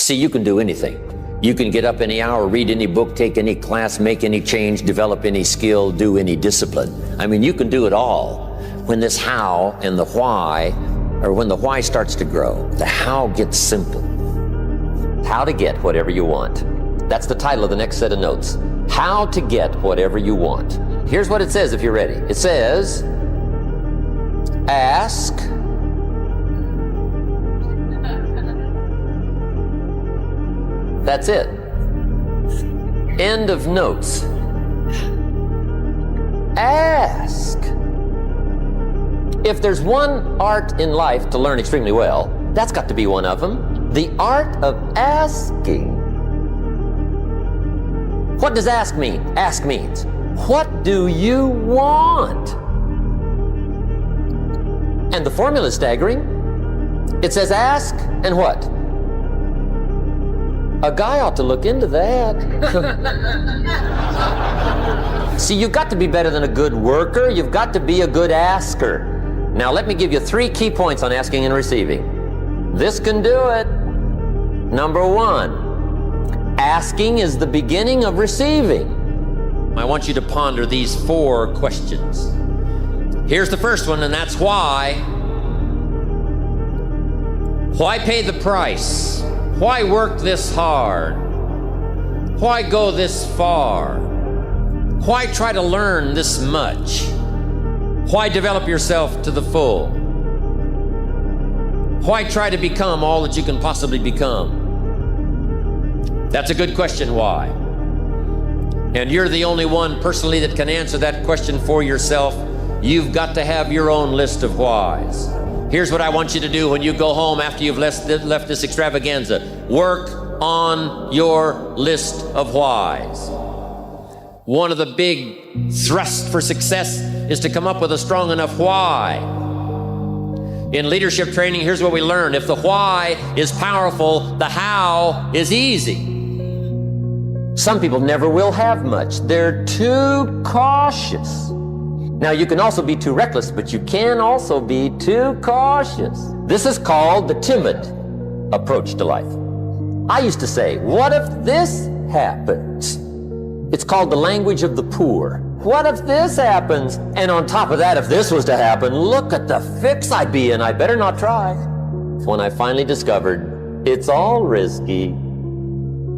See, you can do anything. You can get up any hour, read any book, take any class, make any change, develop any skill, do any discipline. I mean, you can do it all. When this how and the why, or when the why starts to grow, the how gets simple. How to get whatever you want. That's the title of the next set of notes. How to get whatever you want. Here's what it says if you're ready. It says, ask. That's it. End of notes. Ask. If there's one art in life to learn extremely well, that's got to be one of them. The art of asking. What does ask mean? Ask means, what do you want? And the formula is staggering. It says ask and what? A guy ought to look into that. See, you've got to be better than a good worker. You've got to be a good asker. Now, let me give you 3 key points on asking and receiving. This can do it. Number 1, asking is the beginning of receiving. I want you to ponder these 4 questions. Here's the first one, and that's why. Why pay the price? Why work this hard? Why go this far? Why try to learn this much? Why develop yourself to the full? Why try to become all that you can possibly become? That's a good question, why? And you're the only one personally that can answer that question for yourself. You've got to have your own list of whys. Here's what I want you to do when you go home after you've left this extravaganza. Work on your list of whys. One of the big thrusts for success is to come up with a strong enough why. In leadership training, here's what we learn. If the why is powerful, the how is easy. Some people never will have much. They're too cautious. Now, you can also be too reckless, but you can also be too cautious. This is called the timid approach to life. I used to say, what if this happens? It's called the language of the poor. What if this happens? And on top of that, if this was to happen, look at the fix I'd be in. I better not try. When I finally discovered it's all risky.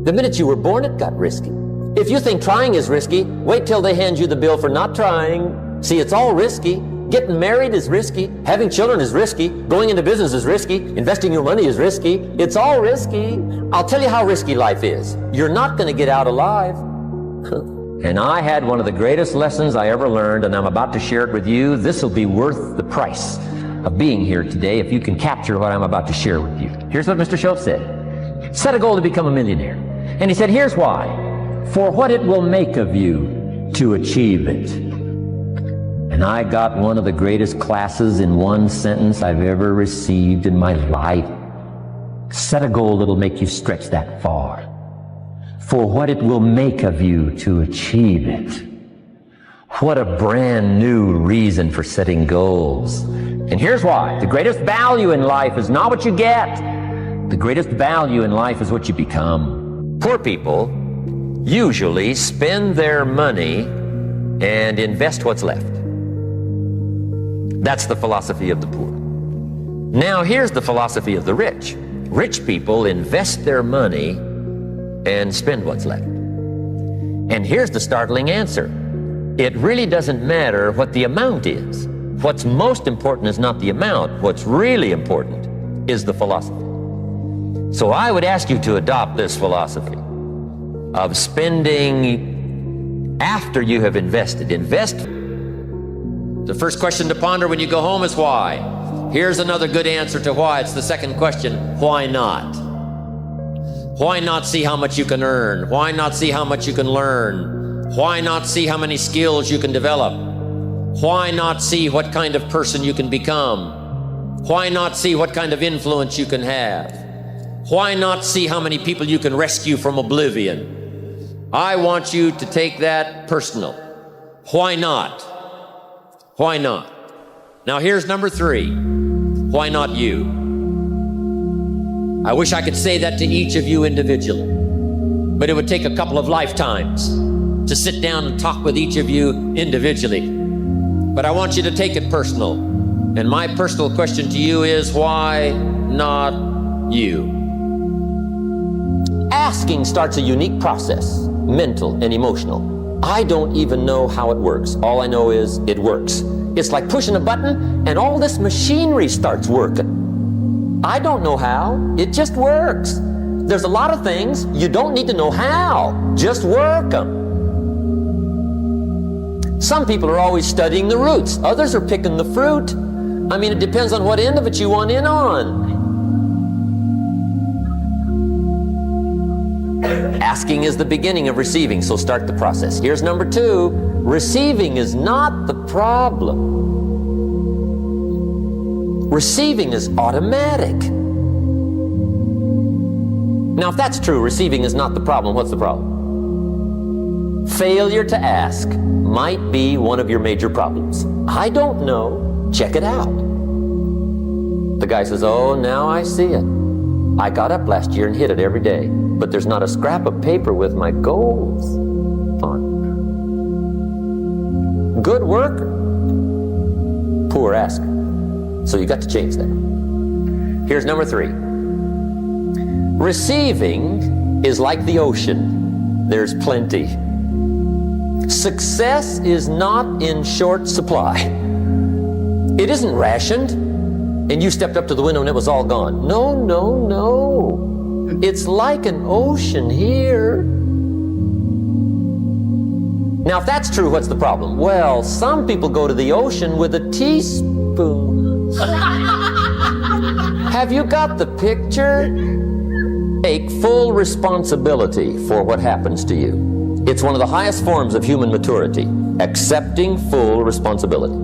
The minute you were born, it got risky. If you think trying is risky, wait till they hand you the bill for not trying. See, it's all risky. Getting married is risky. Having children is risky. Going into business is risky. Investing your money is risky. It's all risky. I'll tell you how risky life is. You're not going to get out alive. And I had one of the greatest lessons I ever learned, and I'm about to share it with you. This will be worth the price of being here today if you can capture what I'm about to share with you. Here's what Mr. Schultz said. Set a goal to become a millionaire. And he said, here's why. For what it will make of you to achieve it. And I got one of the greatest classes in one sentence I've ever received in my life. Set a goal that'll make you stretch that far. For what it will make of you to achieve it. What a brand new reason for setting goals. And here's why. The greatest value in life is not what you get. The greatest value in life is what you become. Poor people usually spend their money and invest what's left. That's the philosophy of the poor. Now here's the philosophy of the rich. Rich people invest their money and spend what's left. And here's the startling answer. It really doesn't matter what the amount is. What's most important is not the amount. What's really important is the philosophy. So I would ask you to adopt this philosophy of spending after you have invested. Invest. The first question to ponder when you go home is why. Here's another good answer to why. It's the second question. Why not? Why not see how much you can earn? Why not see how much you can learn? Why not see how many skills you can develop? Why not see what kind of person you can become? Why not see what kind of influence you can have? Why not see how many people you can rescue from oblivion? I want you to take that personal. Why not? Why not? Now here's number 3. Why not you? I wish I could say that to each of you individually, but it would take a couple of lifetimes to sit down and talk with each of you individually. But I want you to take it personal. And my personal question to you is, why not you? Asking starts a unique process, mental and emotional. I don't even know how it works. All I know is it works. It's like pushing a button and all this machinery starts working. I don't know how, it just works. There's a lot of things you don't need to know how, just work them. Some people are always studying the roots, others are picking the fruit. I mean, it depends on what end of it you want in on. Asking is the beginning of receiving, so start the process. Here's number 2. Receiving is not the problem. Receiving is automatic. Now, if that's true, receiving is not the problem, what's the problem? Failure to ask might be one of your major problems. I don't know. Check it out. The guy says, oh, now I see it. I got up last year and hit it every day, but there's not a scrap of paper with my goals on. Good worker, poor asker. So you got to change that. Here's number 3. Receiving is like the ocean. There's plenty. Success is not in short supply. It isn't rationed, and you stepped up to the window and it was all gone. No, no, no. It's like an ocean here. Now, if that's true, what's the problem? Well, some people go to the ocean with a teaspoon. Have you got the picture? Take full responsibility for what happens to you. It's one of the highest forms of human maturity, accepting full responsibility.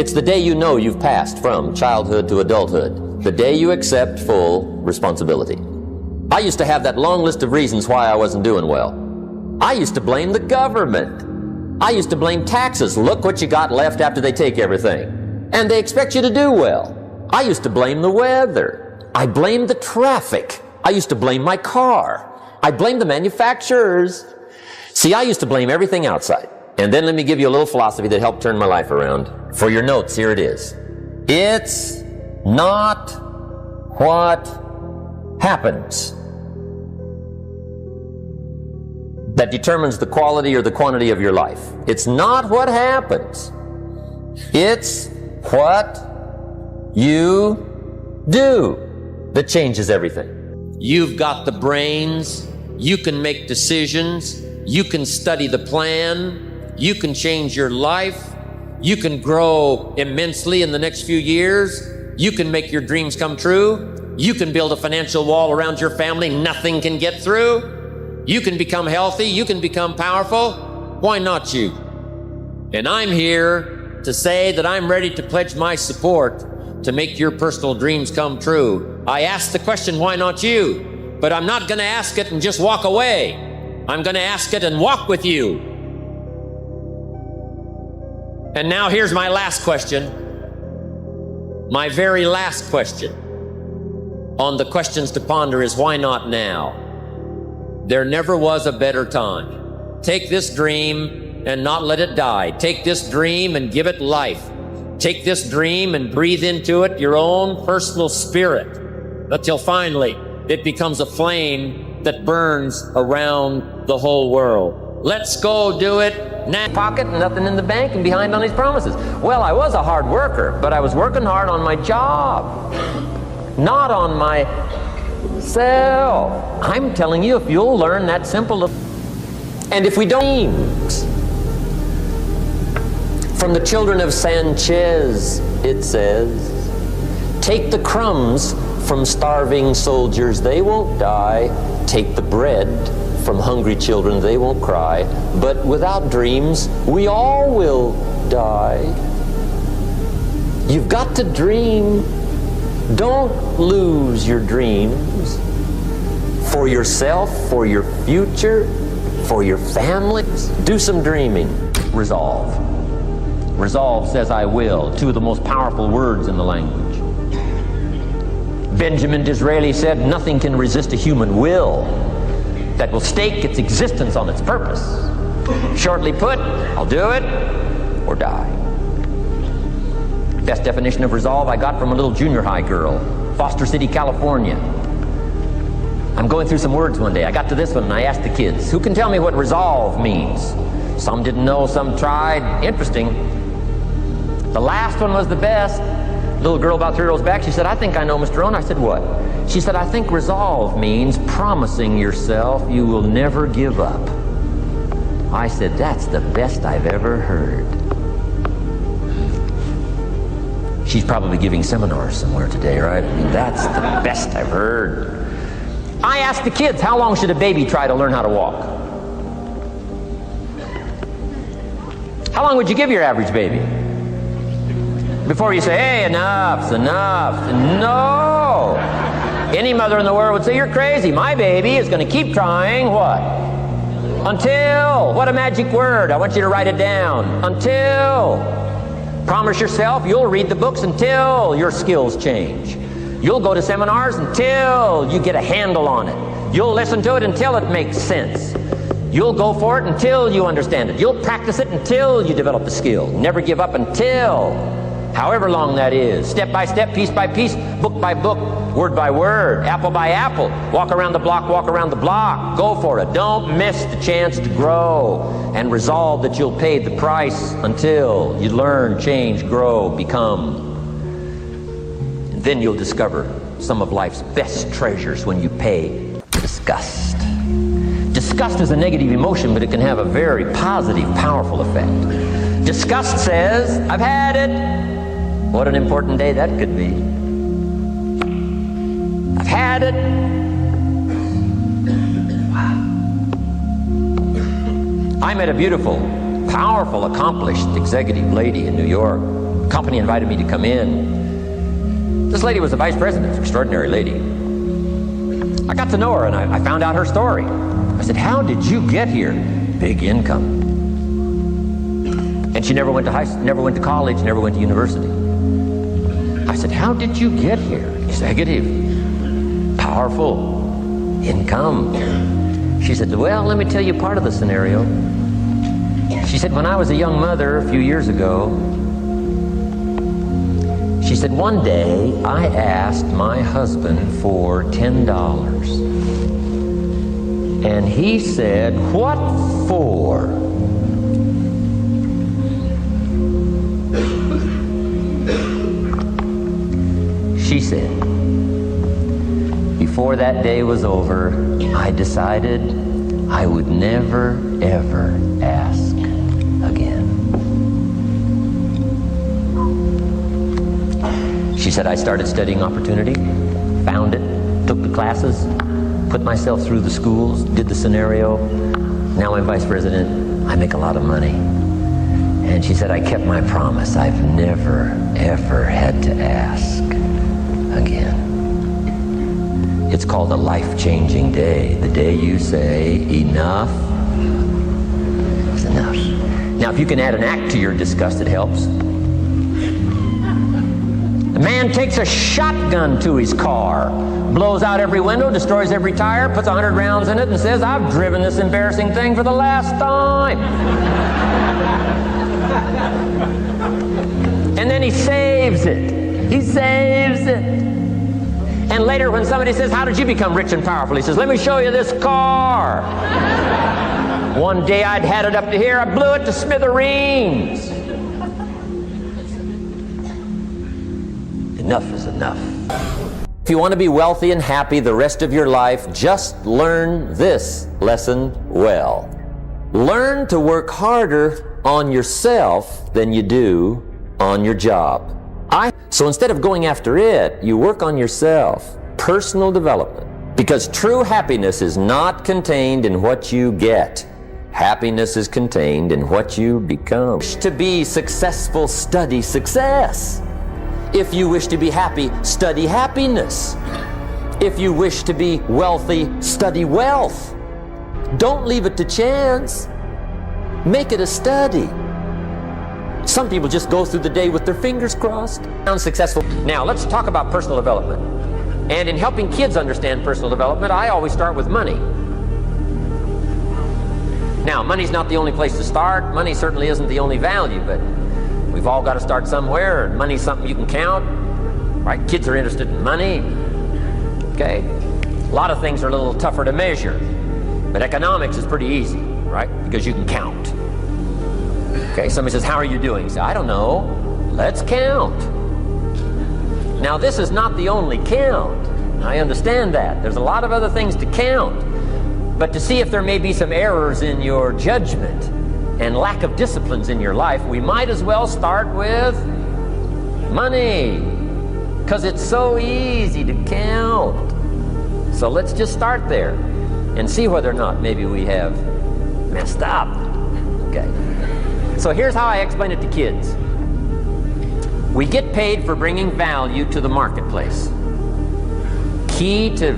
It's the day you know you've passed from childhood to adulthood, the day you accept full responsibility. I used to have that long list of reasons why I wasn't doing well. I used to blame the government. I used to blame taxes. Look what you got left after they take everything. And they expect you to do well. I used to blame the weather. I blamed the traffic. I used to blame my car. I blamed the manufacturers. See, I used to blame everything outside. And then let me give you a little philosophy that helped turn my life around. For your notes, here it is. It's not what happens that determines the quality or the quantity of your life. It's not what happens. It's what you do that changes everything. You've got the brains. You can make decisions. You can study the plan. You can change your life. You can grow immensely in the next few years. You can make your dreams come true. You can build a financial wall around your family nothing can get through. You can become healthy. You can become powerful. Why not you? And I'm here to say that I'm ready to pledge my support to make your personal dreams come true. I asked the question, why not you? But I'm not going to ask it and just walk away. I'm going to ask it and walk with you. And now here's my last question. My very last question on the questions to ponder is, why not now? There never was a better time. Take this dream and not let it die. Take this dream and give it life. Take this dream and breathe into it your own personal spirit until finally it becomes a flame that burns around the whole world. Let's go do it now. Pocket, nothing in the bank, and behind on his promises. Well, I was a hard worker, but I was working hard on my job, not on myself. I'm telling you, if you'll learn that simple, and if we don't, from the children of Sanchez, it says, take the crumbs from starving soldiers, they won't die. Take the bread from hungry children, they won't cry. But without dreams, we all will die. You've got to dream. Don't lose your dreams. For yourself, for your future, for your family. Do some dreaming. Resolve. Resolve says I will. Two of the most powerful words in the language. Benjamin Disraeli said, nothing can resist a human will that will stake its existence on its purpose. Shortly put, I'll do it or die. Best definition of resolve I got from a little junior high girl, Foster City, California. I'm going through some words one day. I got to this one and I asked the kids, who can tell me what resolve means? Some didn't know, some tried. Interesting. The last one was the best. Little girl about 3 rows back, she said, I think I know, Mr. Rohn. I said, what? She said, I think resolve means promising yourself you will never give up. I said, that's the best I've ever heard. She's probably giving seminars somewhere today, right? I mean, that's the best I've heard. I asked the kids, how long should a baby try to learn how to walk? How long would you give your average baby? Before you say, hey, enough's enough. No! Any mother in the world would say, you're crazy. My baby is going to keep trying, what? Until. What a magic word. I want you to write it down. Until. Promise yourself you'll read the books until your skills change. You'll go to seminars until you get a handle on it. You'll listen to it until it makes sense. You'll go for it until you understand it. You'll practice it until you develop the skill. Never give up until, however long that is. Step by step, piece by piece, book by book, word by word, apple by apple. Walk around the block, walk around the block. Go for it. Don't miss the chance to grow. And resolve that you'll pay the price until you learn, change, grow, become. And then you'll discover some of life's best treasures when you pay disgust. Disgust is a negative emotion, but it can have a very positive, powerful effect. Disgust says, I've had it. What an important day that could be. I've had it. Wow. I met a beautiful, powerful, accomplished executive lady in New York. The company invited me to come in. This lady was the vice president, extraordinary lady. I got to know her and I found out her story. I said, how did you get here? Big income. And she never went to college, never went to university. I said, how did you get here? Executive, powerful, income. She said, well, let me tell you part of the scenario. She said, when I was a young mother a few years ago, she said, one day I asked my husband for $10. And he said, what for? She said, before that day was over, I decided I would never, ever ask again. She said, I started studying opportunity, found it, took the classes, put myself through the schools, did the scenario. Now I'm vice president. I make a lot of money. And she said, I kept my promise. I've never, ever had to ask again. It's called a life-changing day. The day you say, enough is enough. Now, if you can add an act to your disgust, it helps. A man takes a shotgun to his car, blows out every window, destroys every tire, puts 100 rounds in it, and says, I've driven this embarrassing thing for the last time. And then he saves it. He saves it. And later when somebody says, how did you become rich and powerful? He says, let me show you this car. One day I'd had it up to here, I blew it to smithereens. Enough is enough. If you want to be wealthy and happy the rest of your life, just learn this lesson well. Learn to work harder on yourself than you do on your job. So instead of going after it, you work on yourself. Personal development. Because true happiness is not contained in what you get. Happiness is contained in what you become. To be successful, study success. If you wish to be happy, study happiness. If you wish to be wealthy, study wealth. Don't leave it to chance. Make it a study. Some people just go through the day with their fingers crossed. Sound successful. Now let's talk about personal development. And in helping kids understand personal development, I always start with money. Now, money's not the only place to start. Money certainly isn't the only value, but we've all got to start somewhere, and money's something you can count, right? Kids are interested in money, okay? A lot of things are a little tougher to measure, but economics is pretty easy, right? Because you can count. Okay, somebody says, how are you doing? You say, I don't know. Let's count. Now, this is not the only count. I understand that. There's a lot of other things to count. But to see if there may be some errors in your judgment and lack of disciplines in your life, we might as well start with money, because it's so easy to count. So let's just start there and see whether or not maybe we have messed up. Okay. So here's how I explain it to kids. We get paid for bringing value to the marketplace. Key to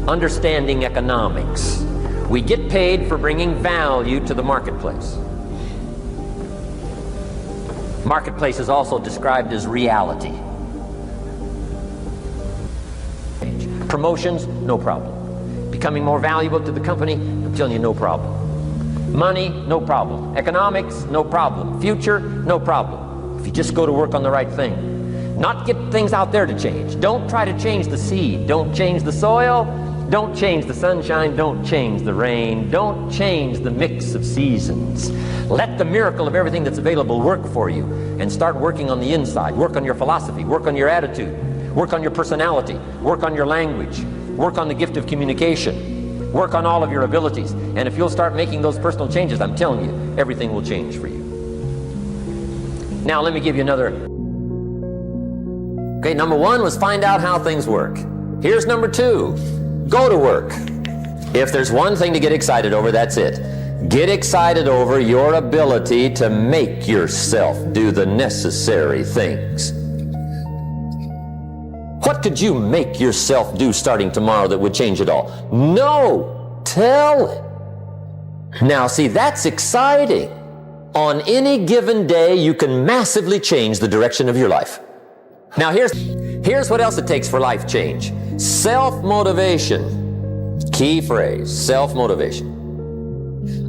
understanding economics. We get paid for bringing value to the marketplace. Marketplace is also described as reality. Promotions, no problem. Becoming more valuable to the company, I'm telling you, no problem. Money, no problem. Economics, no problem. Future, no problem. If you just go to work on the right thing. Not get things out there to change. Don't try to change the seed. Don't change the soil. Don't change the sunshine. Don't change the rain. Don't change the mix of seasons. Let the miracle of everything that's available work for you, and start working on the inside. Work on your philosophy. Work on your attitude. Work on your personality. Work on your language. Work on the gift of communication. Work on all of your abilities. And if you'll start making those personal changes, I'm telling you, everything will change for you. Now, let me give you another. Okay, number one was find out how things work. Here's number two. Go to work. If there's one thing to get excited over, that's it. Get excited over your ability to make yourself do the necessary things. What could you make yourself do starting tomorrow that would change it all? No! Tell it. Now, see, that's exciting. On any given day, you can massively change the direction of your life. Now, here's what else it takes for life change. Self-motivation. Key phrase, self-motivation.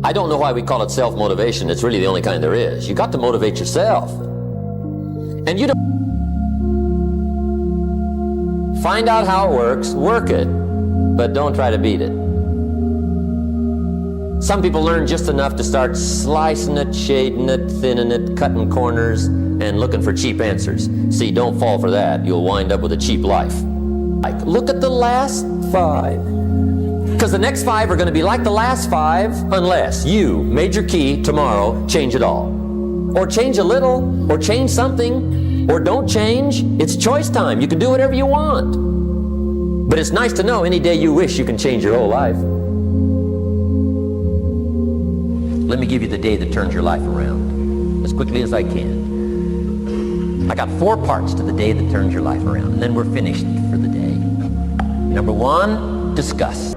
I don't know why we call it self-motivation. It's really the only kind there is. You got to motivate yourself. And you don't find out how it works, work it, but don't try to beat it. Some people learn just enough to start slicing it, shading it, thinning it, cutting corners, and looking for cheap answers. See, don't fall for that. You'll wind up with a cheap life. Like, look at the last 5. Because the next 5 are going to be like the last 5 unless you, major key, tomorrow, change it all. Or change a little, or change something, or don't change. It's choice time. You can do whatever you want. But it's nice to know any day you wish you can change your whole life. Let me give you the day that turns your life around as quickly as I can. I got 4 parts to the day that turns your life around, and then we're finished for the day. Number 1, discuss.